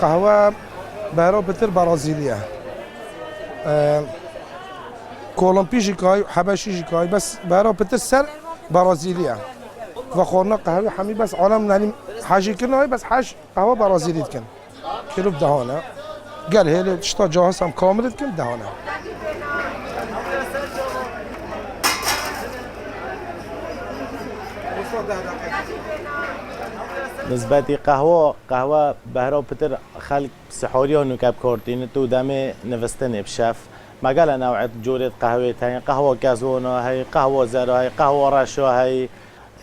قهوة بهرو بتر برازيلية كولومبي جيكاي حبشي جيكاي بس بهرو بتر سر برازيلية وخورنا قهوة حمي بس عالم نالي حاجي كنا بس حاج قهوة برازيلية كن كيلو بدهانا قال هي تشتا جاهز هم كامل كن دهانا نسبتی قهوه بهرا پتر خلق سحوری و نکب کارتین تو دم نوستن بشف مقاله نوعیت جورت قهوه تاین قهوه گازونا هی قهوه زرا هی قهوه رشا هی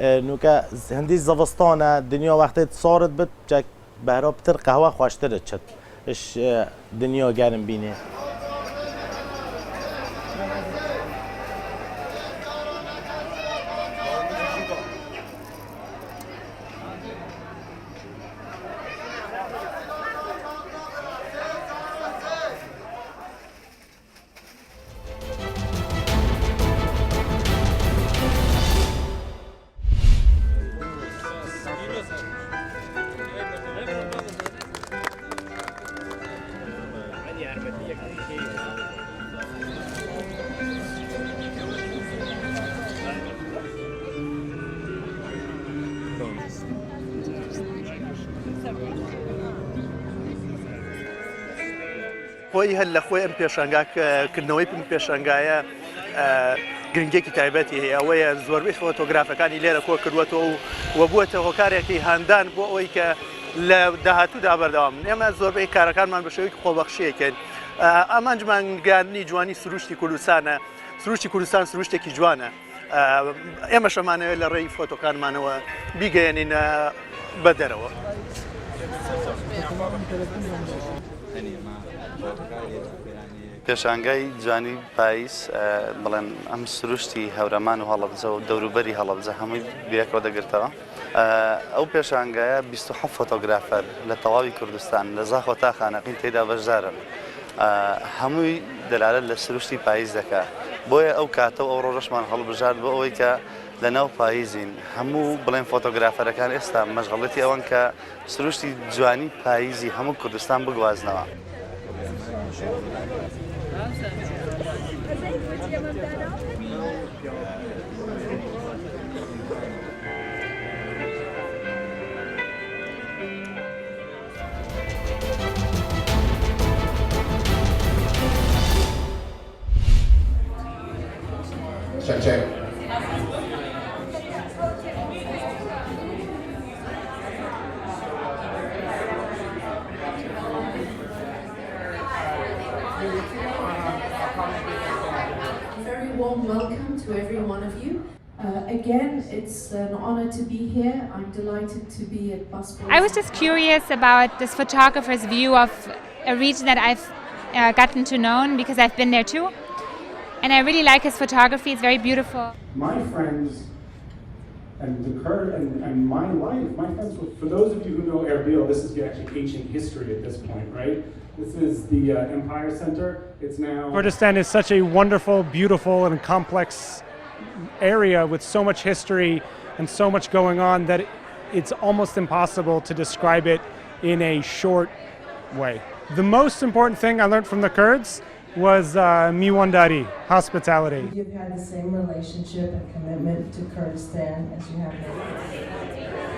نوکا هندی زوستانه دنیا وقتی صارت بد جک بهرا پتر قهوه خوشتره چت اش دنیا گرم بینه خۆی هەر لە خۆی ئەم پێشانگاکردنەوەی پێشانگایە گرنگێکی تایبەتی هەیە ئەوەیە زۆربەی فۆتۆگرافەکانی لێرە کۆ کردوەوە و بووەتە هۆکارێکی هاندان بۆ ئەوەی کە لە داهاتوودا بەردەوام ئێمە زۆربەی کارەکانمان بە شێوەیەکی خۆبەخشیەکەن ئامانجمانگاندنی جوانی سروشتی کوردستانە سروشتی کوردستان سروشتێکی جوانە ئێمە شەمانەوە لە ڕێی فۆتۆکانمانەوە بیگەێنین بە دەرەوە. پێشانگای جوانی پاییز بڵێن ئەم سروشتی هەورەمان و هەڵەبجە و دەوروبەری هەڵەبجە هەمووی بیرەکەوە دەگرتەوە ئەو پێشانگایە 27 فۆتۆگرافەر لە تەواوی کوردستان لە زاخۆ تا خانەقین تێدا بەشدارن هەمووی دەلالە لە سروشتی پاییز دەکات بۆیە ئەو کاتە و ئەو ڕۆژەشمان هەڵبژارد بۆ ئەوەی کە لە ناو پاییزین هەموو بڵێن فۆتۆگرافەرەکان ئێستا مەشغەڵەتی ئەوەن کە سروشتی جوانی پاییزی هەموو کوردستان بگوازنەوە. Check. Very warm welcome to every one of you. Again, it's an honor to be here. I'm delighted to be at Busboys. I was just curious about this photographer's view of a region that I've gotten to know because I've been there too. And I really like his photography, it's very beautiful. My friends and the Kurd and my life, my friends, for those of you who know Erbil, this is actually ancient history at this point, right? This is the Empire Center. It's now... Kurdistan is such a wonderful, beautiful and complex area with so much history and so much going on that it's almost impossible to describe it in a short way. The most important thing I learned from the Kurds was Miwandari, hospitality. You've had the same relationship and commitment to Kurdistan as you have here.